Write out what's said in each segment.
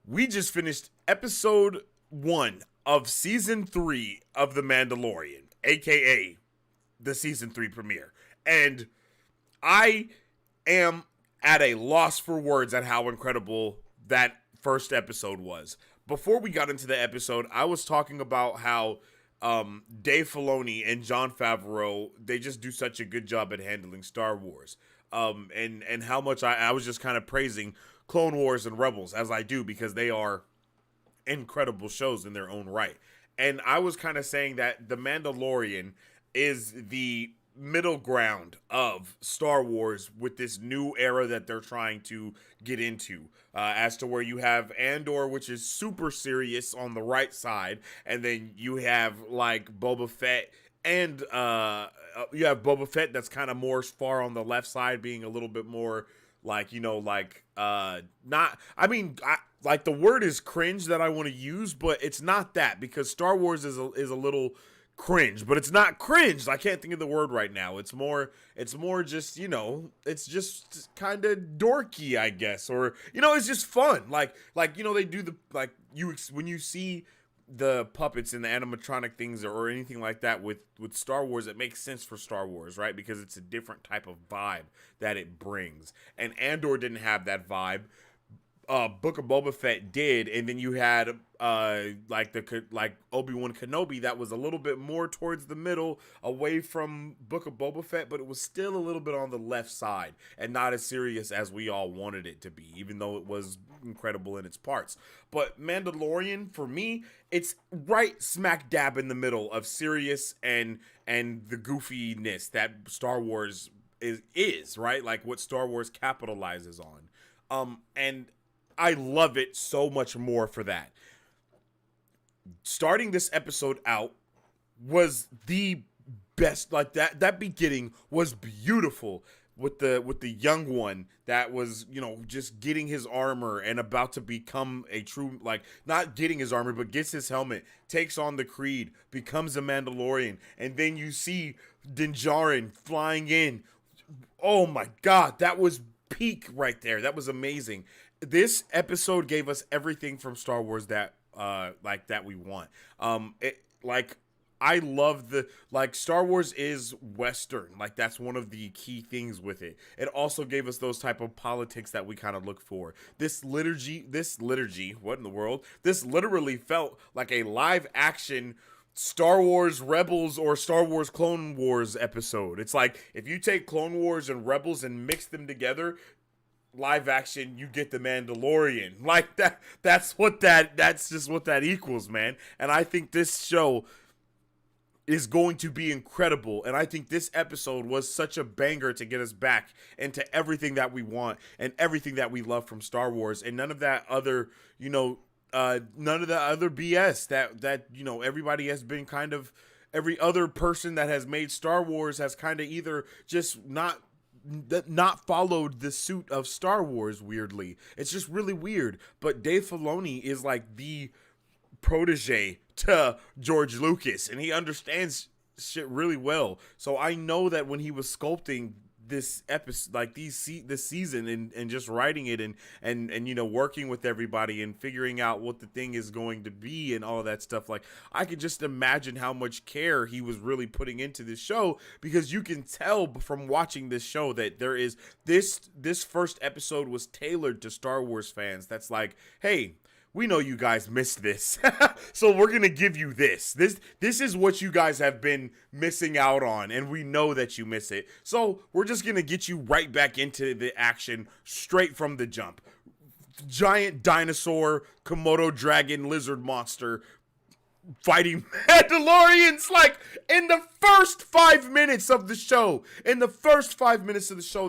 We just finished episode 1 of season 3 of The Mandalorian, aka the season 3 premiere. And I am at a loss for words at how incredible that first episode was. Before we got into the episode, I was talking about how Dave Filoni and Jon Favreau, they just do such a good job at handling Star Wars. And how much I was just kind of praising Clone Wars and Rebels, as I do, because they are incredible shows in their own right. And I was kind of saying that The Mandalorian is the middle ground of Star Wars with this new era that they're trying to get into, as to where you have Andor, which is super serious on the right side, and then you have like Boba Fett, and you have Boba Fett that's kind of more far on the left side, being a little bit more like, not, I mean, like the word is cringe that I want to use, but it's not that, because Star Wars is a little cringe, but it's not cringe. I can't think of the word right now. It's more just, it's just kind of dorky, I guess, or, it's just fun. Like, they do the, like, when you see the puppets and the animatronic things or anything like that with Star Wars, it makes sense for Star Wars, right? Because it's a different type of vibe that it brings. And Andor didn't have that vibe. Book of Boba Fett did, and then you had like Obi-Wan Kenobi that was a little bit more towards the middle, away from Book of Boba Fett, but it was still a little bit on the left side and not as serious as we all wanted it to be, even though it was incredible in its parts. But Mandalorian, for me, it's right smack dab in the middle of serious and the goofiness that Star Wars is right, like what Star Wars capitalizes on. And I love it so much more for that. Starting this episode out was the best. Like that beginning was beautiful with the young one that was, just getting his armor and about to become a true, like, not getting his armor, but gets his helmet, takes on the Creed, becomes a Mandalorian, and then you see Din Djarin flying in. Oh my God, that was peak right there. That was amazing. This episode gave us everything from Star Wars that we want. I love Star Wars is Western. Like, that's one of the key things with it. It also gave us those type of politics that we kind of look for. This liturgy, what in the world? This literally felt like a live action Star Wars Rebels or Star Wars Clone Wars episode. It's like, if you take Clone Wars and Rebels and mix them together, live action, you get the Mandalorian. Like that's just what that equals, man. And I think this show is going to be incredible, and I think this episode was such a banger to get us back into everything that we want and everything that we love from Star Wars, and none of that other BS that everybody has been kind of, every other person that has made Star Wars has kind of either just not followed the suit of Star Wars. Weirdly, it's just really weird. But Dave Filoni is like the protege to George Lucas, and he understands shit really well. So I know that when he was sculpting this episode, like this season, and just writing it and working with everybody and figuring out what the thing is going to be and all of that stuff, like, I could just imagine how much care he was really putting into this show, because you can tell from watching this show that there is this first episode was tailored to Star Wars fans. That's like, hey, we know you guys missed this, so we're going to give you this. This is what you guys have been missing out on, and we know that you miss it. So we're just going to get you right back into the action straight from the jump. Giant dinosaur, Komodo dragon, lizard monster fighting Mandalorians, like, in the first 5 minutes of the show.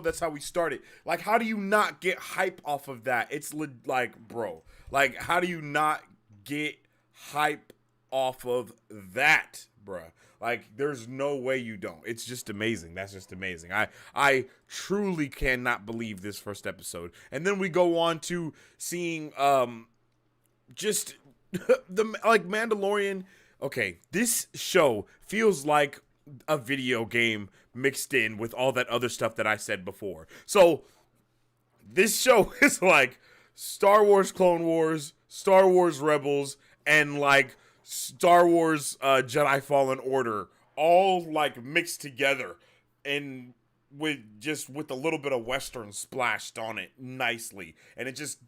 That's how we started. Like, how do you not get hype off of that? It's like, bro. Like, how do you not get hype off of that, bruh? Like, there's no way you don't. It's just amazing. That's just amazing. I truly cannot believe this first episode. And then we go on to seeing just Mandalorian. Okay, this show feels like a video game mixed in with all that other stuff that I said before. So this show is like Star Wars Clone Wars, Star Wars Rebels, and like Star Wars Jedi Fallen Order all like mixed together and with a little bit of Western splashed on it nicely. And it just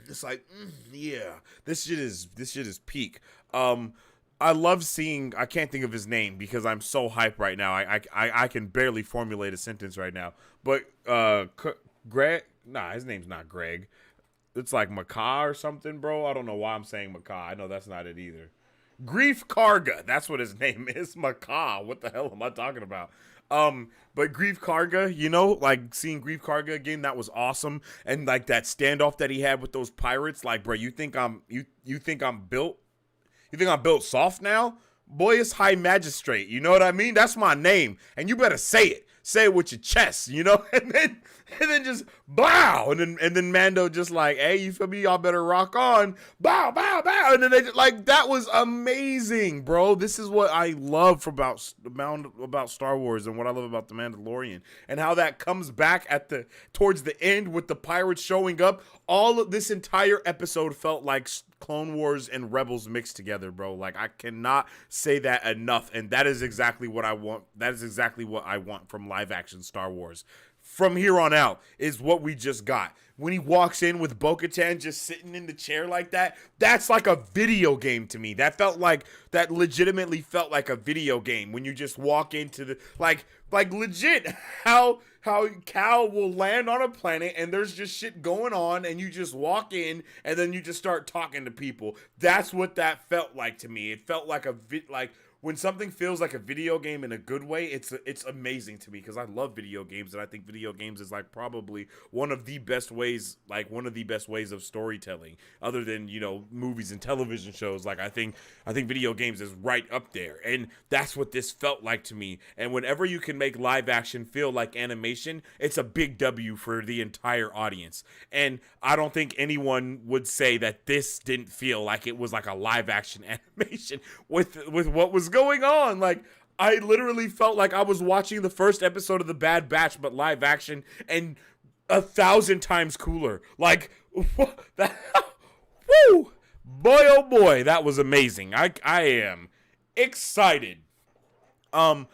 it's like yeah, this shit is peak. I love seeing. I can't think of his name because I'm so hyped right now. I can barely formulate a sentence right now. But Greg, nah, his name's not Greg. It's like Macaw or something, bro. I don't know why I'm saying Macaw. I know that's not it either. Grief Karga, that's what his name is. Macaw. What the hell am I talking about? But Grief Karga, you know, like seeing Grief Karga again, that was awesome. And like that standoff that he had with those pirates, like, bro, you think I'm built? You think I'm built soft now? Boy, it's High Magistrate. You know what I mean? That's my name. And you better say it. Say it with your chest, you know? And then just bow. And then Mando just like, hey, you feel me? Y'all better rock on. Bow, bow, bow. And then they just, like, that was amazing, bro. This is what I love about Star Wars and what I love about The Mandalorian. And how that comes back towards the end with the pirates showing up. All of this entire episode felt like Clone Wars and Rebels mixed together, bro. Like, I cannot say that enough. And that is exactly what I want. That is exactly what I want from live action Star Wars. From here on out is what we just got. When he walks in with Bo-Katan just sitting in the chair like that, that's like a video game to me. That legitimately felt like a video game when you just walk into the, like legit how Cal will land on a planet and there's just shit going on and you just walk in and then you just start talking to people. That's what that felt like to me. It felt like when something feels like a video game in a good way, it's amazing to me because I love video games and I think video games is like probably one of the best ways of storytelling, other than, you know, movies and television shows. Like I think video games is right up there, and that's what this felt like to me. And whenever you can make live action feel like animation, it's a big W for the entire audience. And I don't think anyone would say that this didn't feel like it was like a live action animation with what was going on. Like, I literally felt like I was watching the first episode of The Bad Batch, but live action and 1,000 times cooler. Like, that, woo, boy, oh boy, that was amazing. I am excited. I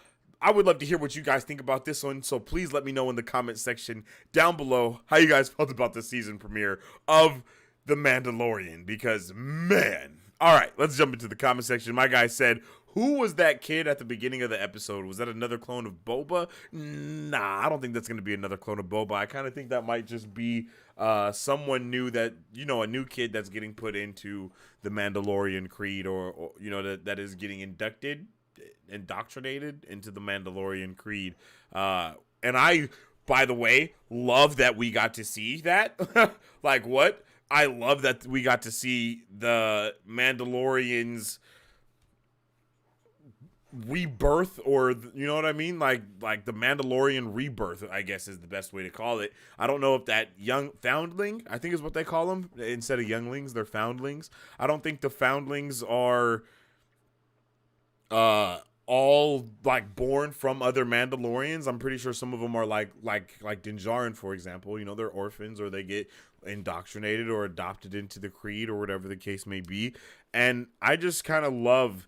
would love to hear what you guys think about this one, so please let me know in the comment section down below how you guys felt about the season premiere of The Mandalorian, because, man. All right, let's jump into the comment section. My guy said, who was that kid at the beginning of the episode? Was that another clone of Boba? Nah, I don't think that's going to be another clone of Boba. I kind of think that might just be someone new that, you know, a new kid that's getting put into the Mandalorian creed, or you know, that is getting indoctrinated into the Mandalorian creed. And I, by the way, love that we got to see that. Like, what? I love that we got to see the Mandalorians rebirth, or you know what I mean, like the Mandalorian rebirth, I guess is the best way to call it. I don't know if that young foundling, I think is what they call them, instead of younglings, they're foundlings. I don't think the foundlings are all like born from other Mandalorians. I'm pretty sure some of them are like Din Djarin, for example. You know, they're orphans, or they get indoctrinated or adopted into the creed, or whatever the case may be. And I just kind of love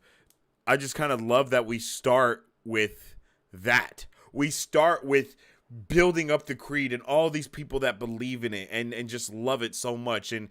that we start with that. We start with building up the creed and all these people that believe in it and just love it so much, and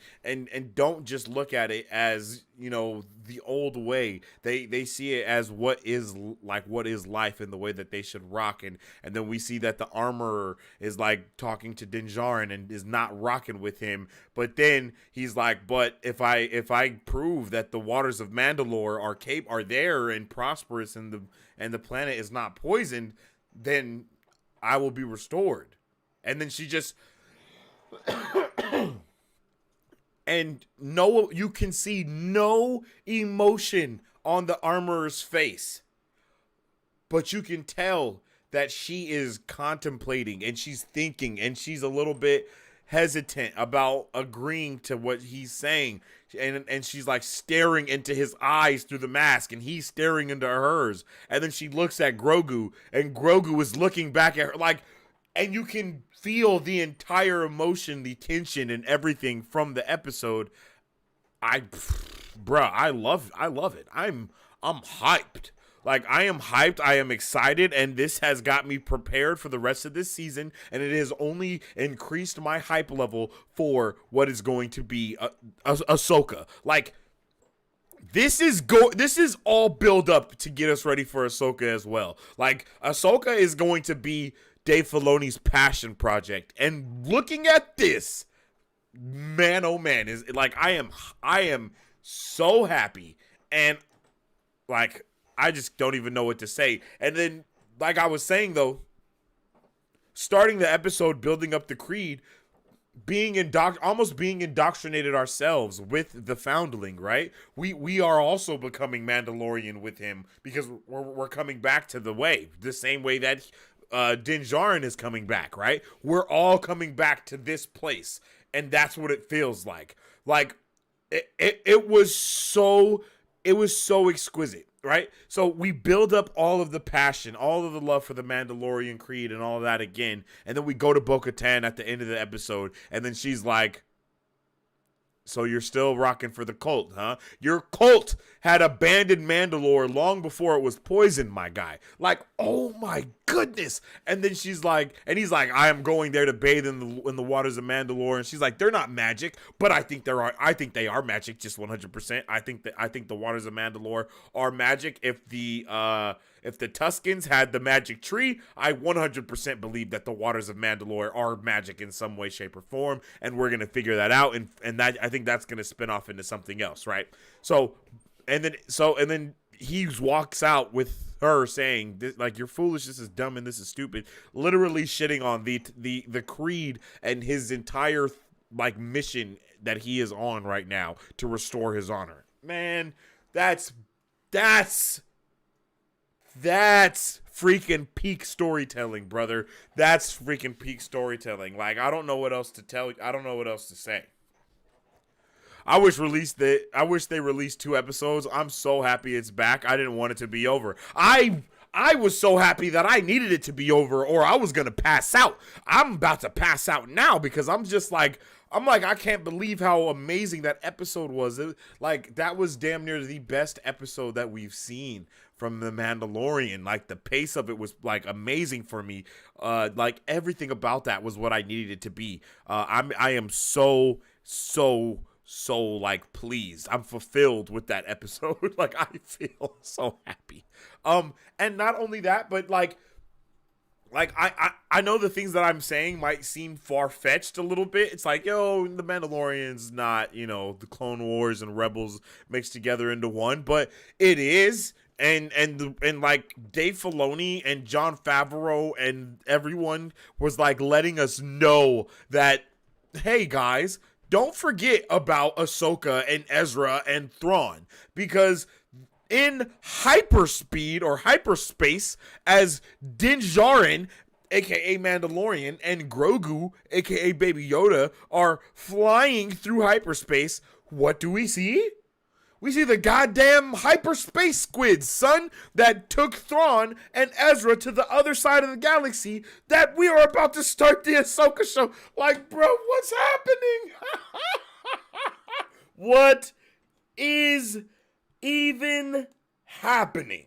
don't just look at it as, you know, the old way. They see it as what is life and the way that they should rock. And then we see that the armorer is like talking to Din Djarin and is not rocking with him, but then he's like, but if I prove that the waters of Mandalore are there and prosperous, and the planet is not poisoned, then I will be restored. And then she just and you can see no emotion on the armorer's face, but you can tell that she is contemplating and she's thinking and she's a little bit hesitant about agreeing to what he's saying, and she's like staring into his eyes through the mask, and he's staring into hers, and then she looks at Grogu, and Grogu is looking back at her, like, and you can feel the entire emotion, the tension, and everything from the episode bruh, I love it. I'm hyped. Like, I am hyped, I am excited, and this has got me prepared for the rest of this season, and it has only increased my hype level for what is going to be Ahsoka. Like, this is all build up to get us ready for Ahsoka as well. Like, Ahsoka is going to be Dave Filoni's passion project, and looking at this, man, oh man, is like I am so happy, and like I just don't even know what to say. And then, like I was saying though, starting the episode building up the creed, almost being indoctrinated ourselves with the foundling, right? We are also becoming Mandalorian with him because we're coming back to the way, the same way that Din Djarin is coming back, right? We're all coming back to this place, and that's what it feels like. Like it was so exquisite, right? So we build up all of the passion, all of the love for the Mandalorian creed and all of that again, and then we go to Bo-Katan at the end of the episode, and then she's like, so you're still rocking for the cult, huh? Your cult had abandoned Mandalore long before it was poisoned, my guy. Like, oh my goodness. And then she's like, and he's like, I am going there to bathe in the waters of Mandalore. And she's like, they're not magic, but I think they are magic, just 100%. I think the waters of Mandalore are magic. If the Tuskens had the magic tree, I 100% believe that the waters of Mandalore are magic in some way, shape, or form, and we're gonna figure that out, and that I think that's gonna spin off into something else, right? So then he walks out with her saying, this, like, you're foolish, this is dumb, and this is stupid, literally shitting on the creed and his entire like mission that he is on right now to restore his honor. Man, that's freaking peak storytelling, brother. That's freaking peak storytelling. Like, I don't know what else to tell you. I don't know what else to say. I wish they released 2 episodes. I'm so happy it's back. I didn't want it to be over. I was so happy that I needed it to be over, or I was gonna pass out. I'm about to pass out now because I'm like, I can't believe how amazing that episode was. Like, that was damn near the best episode that we've seen from The Mandalorian. Like, the pace of it was like amazing for me. Like, everything about that was what I needed it to be. I am so like pleased. I'm fulfilled with that episode. Like, I feel so happy. And not only that, but like I know the things that I'm saying might seem far-fetched a little bit. It's like, yo, the Mandalorian's not, the Clone Wars and Rebels mixed together into one, but it is. And like Dave Filoni and Jon Favreau and everyone was like letting us know that, hey guys, don't forget about Ahsoka and Ezra and Thrawn, because in hyperspeed or hyperspace, as Din Djarin, aka Mandalorian, and Grogu, aka Baby Yoda, are flying through hyperspace, what do we see? We see the goddamn hyperspace squids, son, that took Thrawn and Ezra to the other side of the galaxy, that we are about to start the Ahsoka show. Like, bro, what's happening? What is even happening?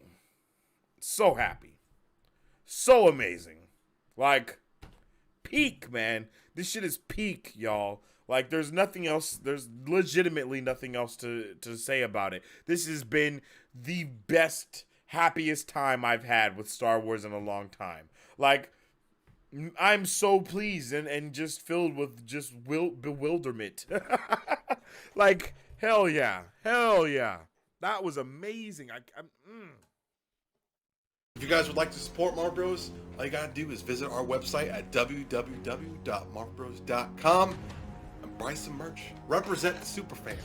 So happy. So amazing. Like, peak, man. This shit is peak, y'all. Like, there's legitimately nothing else to say about it. This has been the best, happiest time I've had with Star Wars in a long time. Like, I'm so pleased and just filled with just bewilderment. Like, hell yeah. Hell yeah. That was amazing. If you guys would like to support Marv Bros, all you gotta do is visit our website at www.marvbros.com and buy some merch. Represent the superfan.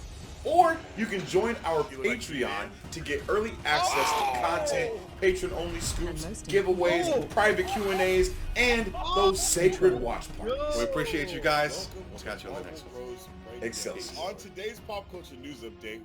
Or you can join our Patreon to get early access to content, patron-only scoops, giveaways, private Q&As, and those sacred watch parties. We appreciate you guys. We'll catch you on the next one. Excelsior. On today's pop culture news update.